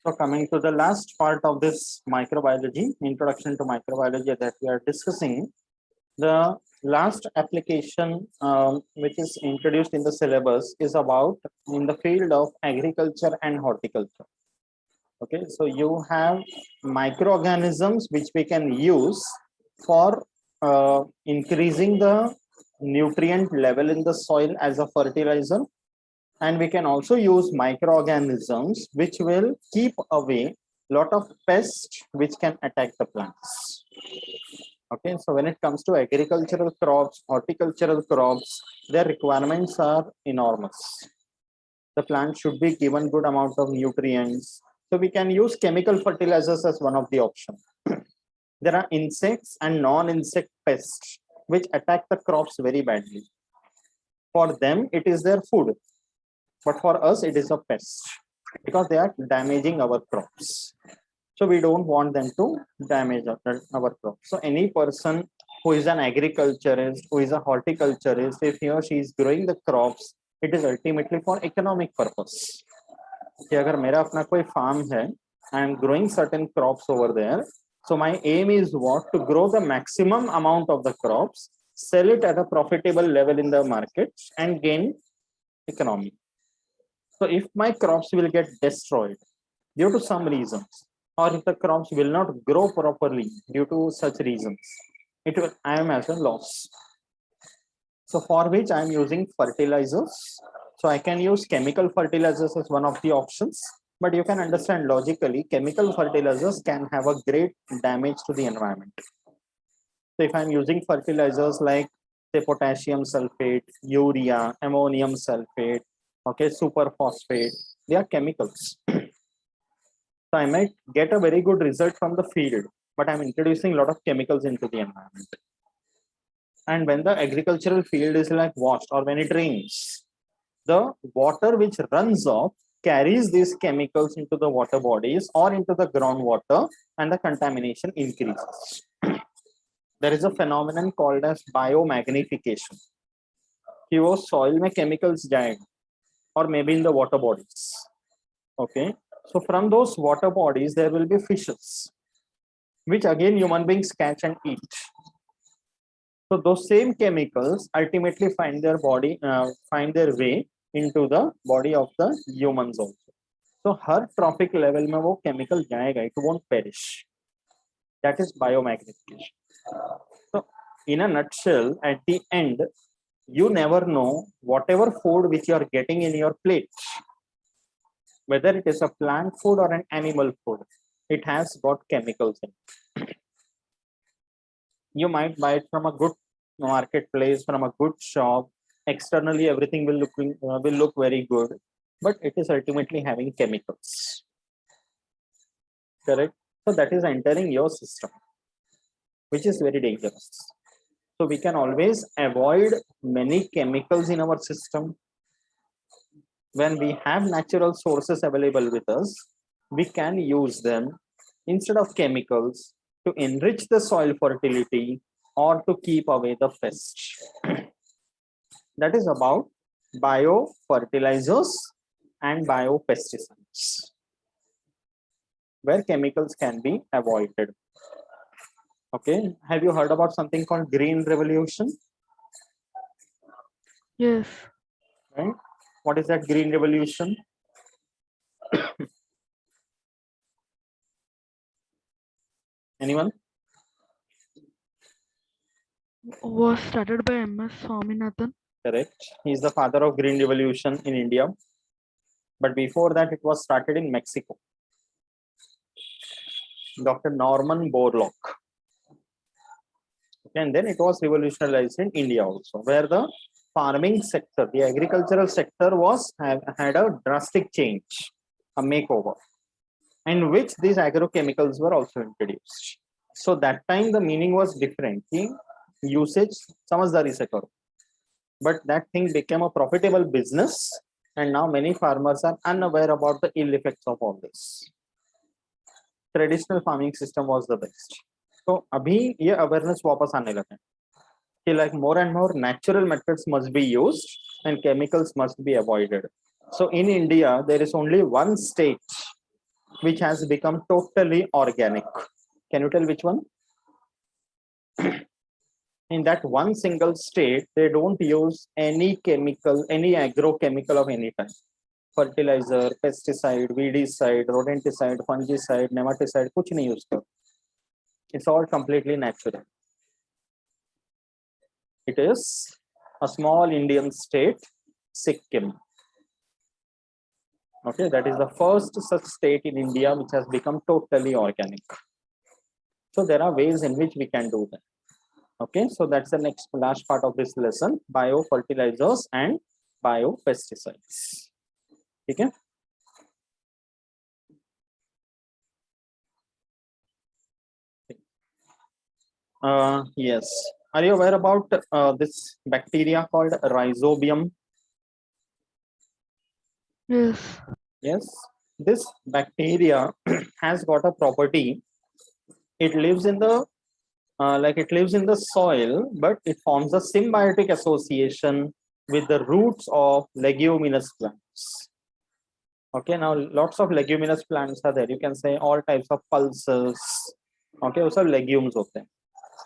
So coming to the last part of this microbiology, introduction to microbiology that we are discussing, the last application which is introduced in the syllabus is about in the field of agriculture and horticulture. Okay, so you have microorganisms which we can use for increasing the nutrient level in the soil as a fertilizer, and we can also use microorganisms which will keep away lot of pests which can attack the plants. Okay, so when it comes to agricultural crops, horticultural crops, their requirements are enormous. The plant should be given good amount of nutrients, so we can use chemical fertilizers as one of the options. There are insects and non-insect pests which attack the crops very badly. For them it is their food, but for us it is a pest because they are damaging our crops. So we don't want them to damage our crops. So any person who is an agriculturist, who is a horticulturist, if he or she is growing the crops, it is ultimately for economic purpose. कि अगर मेरा अपना कोई farm है, I am growing certain crops over there. So my aim is what? To grow the maximum amount of the crops, sell it at a profitable level in the market and gain economy. So if my crops will get destroyed due to some reasons, or if the crops will not grow properly due to such reasons, it will, I am as a loss. So for which I am using fertilizers. So I can use chemical fertilizers as one of the options, but you can understand logically, chemical fertilizers can have a great damage to the environment. So if I'm using fertilizers like say potassium sulfate, urea, ammonium sulfate, okay, superphosphate, they are chemicals. So I might get a very good result from the field, but I'm introducing a lot of chemicals into the environment. And when the agricultural field is like washed or when it rains, the water which runs off carries these chemicals into the water bodies or into the groundwater, and the contamination increases. There is a phenomenon called as biomagnification. कि वो soil में chemicals जाएंगे or maybe in the water bodies. Okay, so from those water bodies there will be fishes, which again human beings catch and eat. So those same chemicals ultimately find their way into the body of the humans also. So her trophic level में वो chemical जाएगा, it won't perish. That is biomagnification. So in a nutshell, at the end, you never know whatever food which you are getting in your plate, whether it is a plant food or an animal food, it has got chemicals in it. You might buy it from a good marketplace, from a good shop. Externally, everything will look very good, but it is ultimately having chemicals. Correct? So that is entering your system, which is very dangerous. So we can always avoid many chemicals in our system. When we have natural sources available with us, we can use them instead of chemicals to enrich the soil fertility or to keep away the pests. That is about biofertilizers and biopesticides, where chemicals can be avoided. Okay, have you heard about something called Green Revolution? Yes. Right? What is that Green Revolution? Anyone? Was started by M.S. Swaminathan. Correct. He is the father of Green Revolution in India. But before that, it was started in Mexico. Dr. Norman Borlaug. And then it was revolutionized in India also, where the farming sector, the agricultural sector had a drastic change, a makeover, in which these agrochemicals were also introduced. So that time the meaning was different. Usage, samajhdari se karo. But that thing became a profitable business, and now many farmers are unaware about the ill effects of all this. Traditional farming system was the best. So अभी ये awareness वापस आने लगे कि like more and more natural methods must be used and chemicals must be avoided. So in India there is only one state which has become totally organic. Can you tell which one? In that one single state, they don't use any chemical, any agrochemical of any type. Fertilizer, pesticide, weedicide, rodenticide, fungicide, nematicide, कुछ नहीं use करते. It's all completely natural. It is a small Indian state, Sikkim. Okay, that is the first such state in India which has become totally organic. So there are ways in which we can do that. Okay, so that's the next last part of this lesson, biofertilizers and biopesticides. Okay. Yes. Are you aware about this bacteria called Rhizobium? Yes. Yes. This bacteria has got a property. It lives in the it lives in the soil, but it forms a symbiotic association with the roots of leguminous plants. Okay, now lots of leguminous plants are there. You can say all types of pulses. Okay, also legumes of them.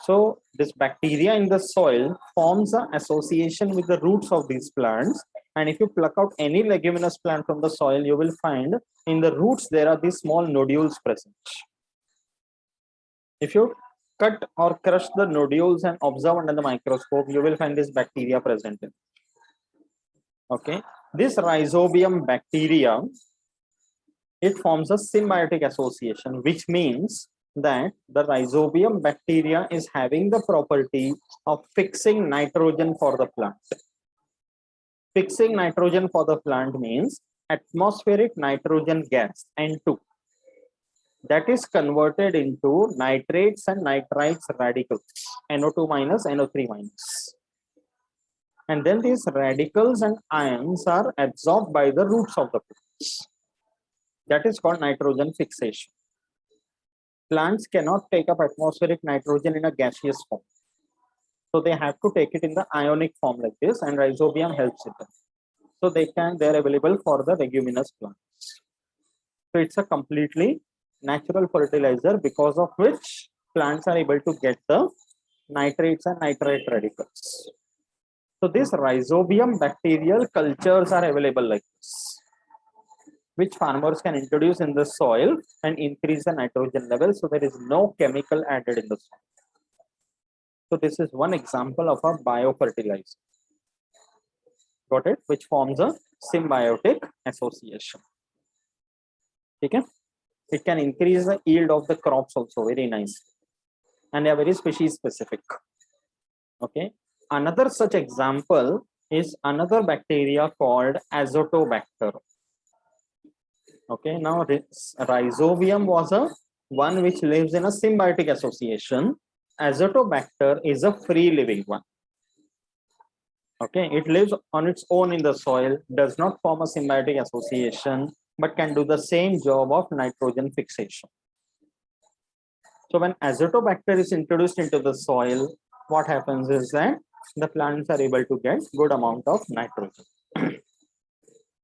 So this bacteria in the soil forms an association with the roots of these plants. And if you pluck out any leguminous plant from the soil, you will find in the roots there are these small nodules present. If you cut or crush the nodules and observe under the microscope, you will find this bacteria present in. Okay, this Rhizobium bacteria, it forms a symbiotic association, which means that the Rhizobium bacteria is having the property of fixing nitrogen for the plant. Fixing nitrogen for the plant means atmospheric nitrogen gas, N2. That is converted into nitrates and nitrites radicals, NO2 minus, NO3 minus. And then these radicals and ions are absorbed by the roots of the plants. That is called nitrogen fixation. Plants cannot take up atmospheric nitrogen in a gaseous form. So they have to take it in the ionic form like this, and Rhizobium helps it. So they're available for the leguminous plants. So it's a completely natural fertilizer because of which plants are able to get the nitrates and nitrite radicals. So these Rhizobium bacterial cultures are available like this, which farmers can introduce in the soil and increase the nitrogen level. So there is no chemical added in the soil. So this is one example of a biofertilizer. Got it? Which forms a symbiotic association. Okay? It can increase the yield of the crops also very nicely. And they are very species specific. Okay. Another such example is another bacteria called Azotobacter. Okay. Now Rhizobium was a one which lives in a symbiotic association. Azotobacter is a free living one. Okay. It lives on its own in the soil, does not form a symbiotic association, but can do the same job of nitrogen fixation. So when Azotobacter is introduced into the soil, what happens is that the plants are able to get good amount of nitrogen.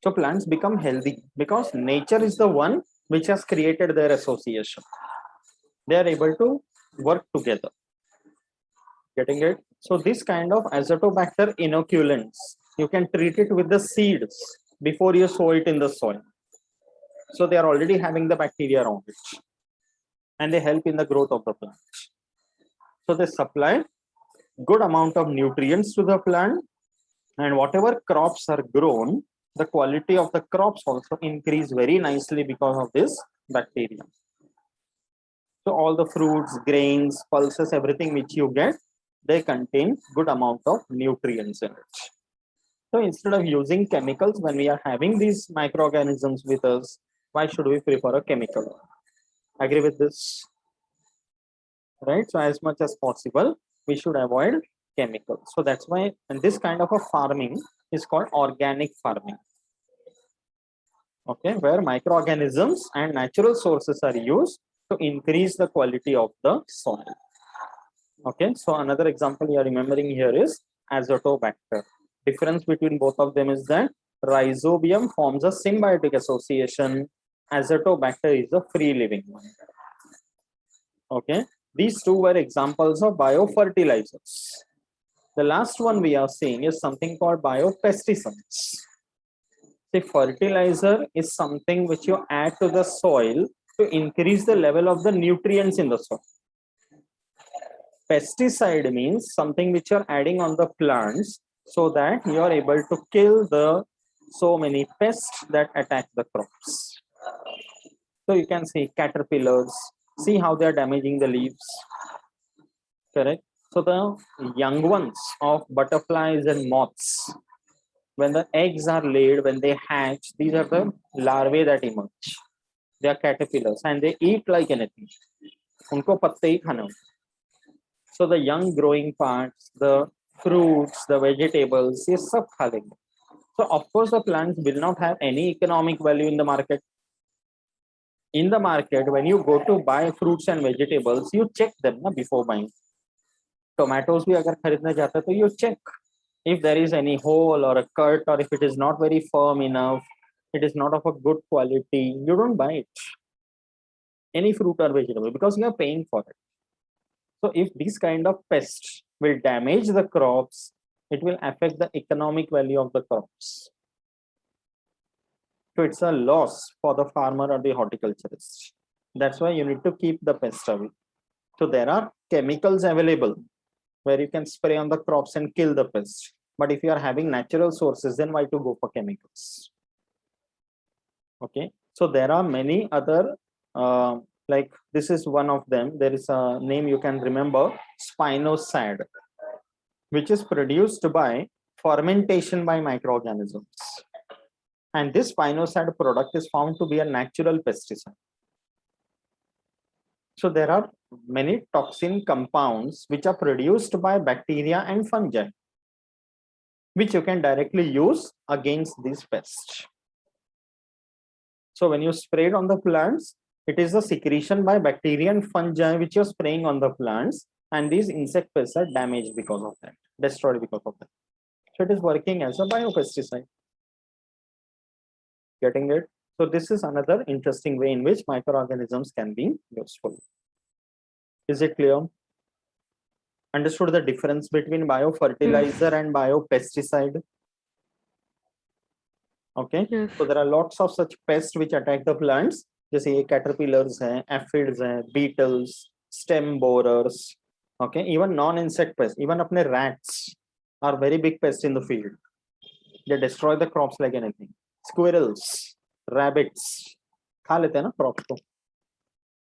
So plants become healthy because nature is the one which has created their association. They are able to work together. Getting it? So this kind of Azotobacter inoculants, you can treat it with the seeds before you sow it in the soil. So they are already having the bacteria around it, and they help in the growth of the plant. So they supply good amount of nutrients to the plant, and whatever crops are grown, the quality of the crops also increase very nicely because of this bacteria. So all the fruits, grains, pulses, everything which you get, they contain good amount of nutrients in it. So instead of using chemicals when we are having these microorganisms with us, why should we prefer a chemical? Agree with this? Right? So as much as possible, we should avoid chemicals. So that's why, and this kind of a farming is called organic farming. Okay, where microorganisms and natural sources are used to increase the quality of the soil. Okay, so another example you are remembering here is Azotobacter. Difference between both of them is that Rhizobium forms a symbiotic association Azotobacter is a free living one. Okay, these two were examples of biofertilizers. The last one we are seeing is something called biopesticides. The fertilizer is something which you add to the soil to increase the level of the nutrients in the soil. Pesticide means something which you're adding on the plants so that you are able to kill the so many pests that attack the crops. So you can see caterpillars, see how they are damaging the leaves. Correct. So the young ones of butterflies and moths, when the eggs are laid, when they hatch, these are the larvae that emerge. They are caterpillars and they eat like anything. उनको पत्ते ही खाने होते. So the young growing parts, the fruits, the vegetables, ये सब खा लेंगे. So of course the plants will not have any economic value in the market. In the market, when you go to buy fruits and vegetables, you check them before buying. Tomatoes भी अगर खरीदने जाते तो you check if there is any hole or a cut, or if it is not very firm enough, it is not of a good quality, you don't buy it. Any fruit or vegetable, because you are paying for it. So if this kind of pests will damage the crops, it will affect the economic value of the crops. So it's a loss for the farmer or the horticulturist. That's why you need to keep the pest away. So there are chemicals available where you can spray on the crops and kill the pest. But if you are having natural sources, then why to go for chemicals? Okay, so there are many other, like this is one of them. There is a name you can remember, spinosad, which is produced by fermentation by microorganisms. And this spinosad product is found to be a natural pesticide. So there are many toxin compounds which are produced by bacteria and fungi, which you can directly use against these pests. So when you spray it on the plants, it is a secretion by bacteria and fungi which you're spraying on the plants, and these insect pests are damaged because of that, destroyed because of that. So it is working as a biopesticide. Getting it? So this is another interesting way in which microorganisms can be useful. Is it clear? Understood the difference between biofertilizer and biopesticide? Okay. Yes. So there are lots of such pests which attack the plants. जैसे ये caterpillars हैं, aphids हैं, beetles, stem borers. Okay. Even non-insect pests, even अपने rats are very big pests in the field. They destroy the crops like anything. Squirrels, rabbits, खा लेते हैं ना crops को.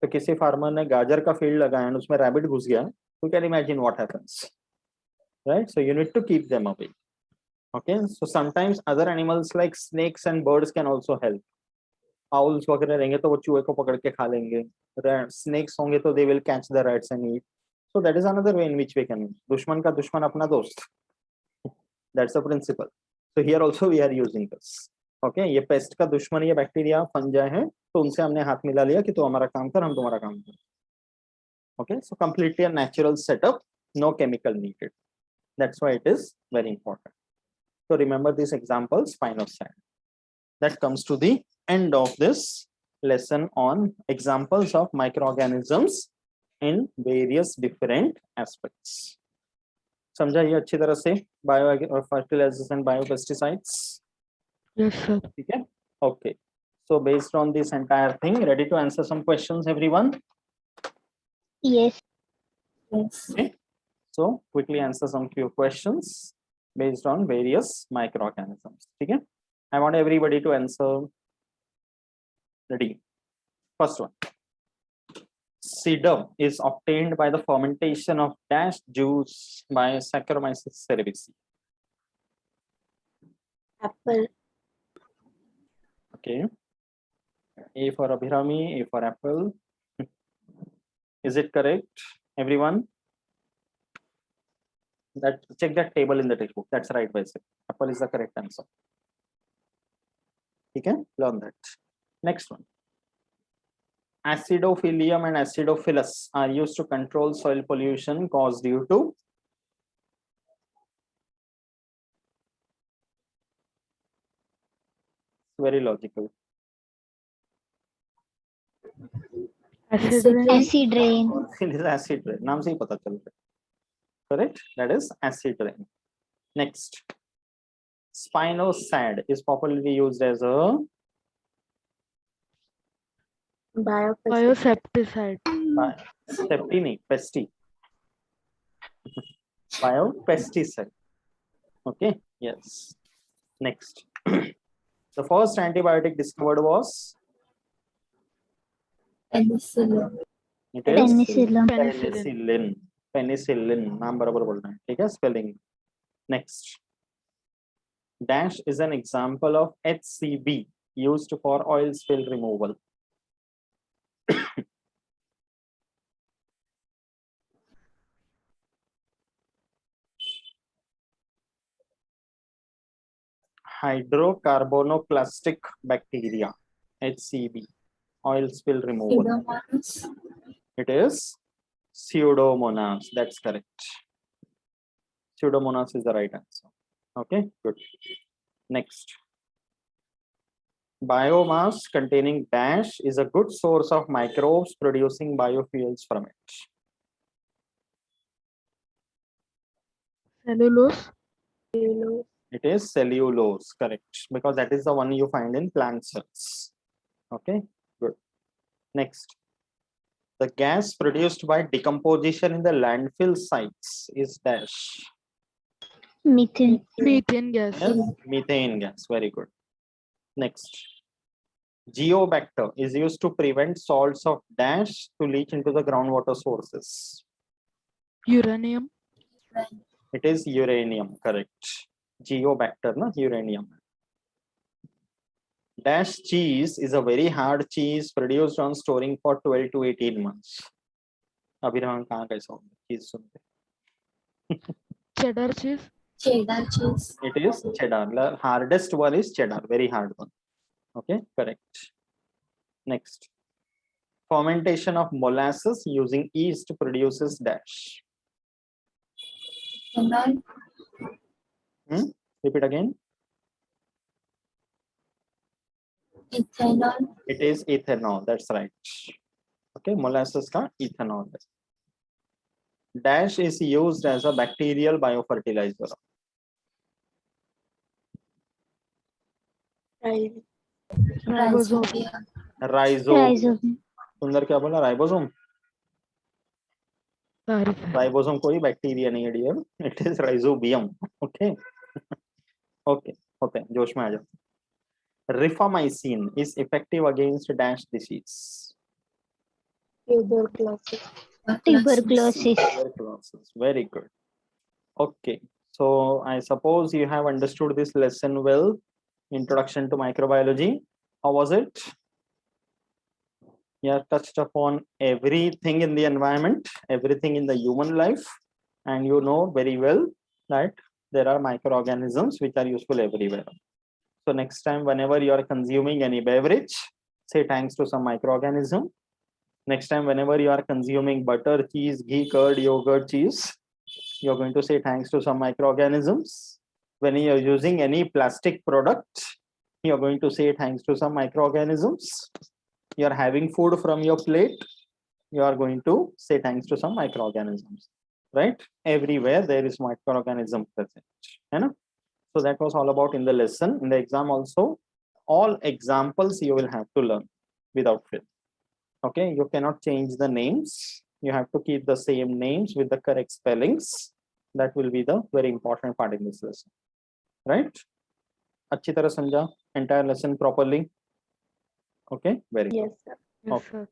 तो किसी farmer ने गाजर का field लगाया और उसमें rabbit घुस गया, you can imagine what happens, right? So you need to keep them away. Okay, so sometimes other animals like snakes and birds can also help. Owls वगैरह रहेंगे तो वो चूहे को पकड़ के खा लेंगे. Snakes होंगे तो they will catch the rats and eat. So that is another way in which we can. दुश्मन का दुश्मन अपना दोस्त. That's the principle. So here also we are using this. Okay, ये pest का दुश्मन ये bacteria fungi है, तो उनसे हमने हाथ मिला लिया कि तो हमारा काम कर, हम तुम्हारा काम कर. Okay, so completely a natural setup, no chemical needed. That's why it is very important. So remember these examples, spinosad. That comes to the end of this lesson on examples of microorganisms in various different aspects. समझा ये अच्छी तरह से biofertilizers and biopesticides? Yes, sir. Okay. Okay. So based on this entire thing, ready to answer some questions, everyone? Yes. Yes. Okay. So quickly answer some few questions based on various microorganisms. Okay. I want everybody to answer. Ready? First one. Cider is obtained by the fermentation of dash juice by Saccharomyces cerevisiae. Apple. Okay. A for Abhirami, A for apple. Is it correct, everyone? That check that table in the textbook. That's right, basic. Apple is the correct answer. You can learn that. Next one. Acidophilium and acidophilus are used to control soil pollution caused due to very logical. Acid rain. Acid rain. It is acid rain. नाम से ही पता चल रहा है. Correct? That is acid rain. Next, spinosad is popularly used as a Biosepticide. septinic pesti. Biopesticide. Okay. Yes. Next, the first antibiotic discovered was Penicillin. it is Penicillin. Penicillin. penicillin. नाम बराबर बोलना है. ठीक है. Spelling. Next, dash is an example of HCB used for oil spill removal. Hydrocarbonoplastic bacteria, HCB, oil spill removal. Pseudomonas. It is Pseudomonas. That's correct. Pseudomonas is the right answer. Okay, good. Next, biomass containing dash is a good source of microbes producing biofuels from it. Cellulose. It is cellulose, correct, because that is the one you find in plant cells. Okay, good. Next, the gas produced by decomposition in the landfill sites is dash. Methane. Methane gas. Yes, methane gas. Very good. Next, geobacter is used to prevent salts of dash to leach into the groundwater sources. Uranium. It is uranium, correct. Geobacter, na uranium. Dash cheese is a very hard cheese produced on storing for 12 to 18 months. अभी हम कहाँ कैसा चीज सुनते? Cheddar cheese. Cheddar cheese. It is cheddar. The hardest one is cheddar, very hard one. Okay, correct. Next, fermentation of molasses using yeast produces dash. Ethanol. Repeat again. Ethanol. It is ethanol. That's right. Okay, molasses ka ethanol. Dash is used as a bacterial biofertilizer. Ribosome. Rhizome. Rhizome. Sundar क्या बोला? Ribosome. Sorry. Ribosome कोई bacteria नहीं है dear. It is rhizobium. Okay okay होते हैं, जोश में आ जाओ. Rifamycin is effective against dash disease. Tuberculosis. Tuberculosis. Very good. Okay, so I suppose you have understood this lesson well. Introduction to microbiology. How was it? You have touched upon everything in the environment, everything in the human life, and you know very well that there are microorganisms which are useful everywhere. So next time, whenever you are consuming any beverage, say thanks to some microorganism. Next time, whenever you are consuming butter, cheese, ghee, curd, yogurt, cheese, you're going to say thanks to some microorganisms. When you're using any plastic product, you're going to say thanks to some microorganisms. You're having food from your plate, you are going to say thanks to some microorganisms, right? Everywhere there is microorganism present. So that was all about in the lesson. In the exam also, all examples you will have to learn without fail. Okay, you cannot change the names. You have to keep the same names with the correct spellings. That will be the very important part in this lesson, right? अच्छी तरह समझा entire lesson properly. Okay, very good. Yes, sir. Yes, sir.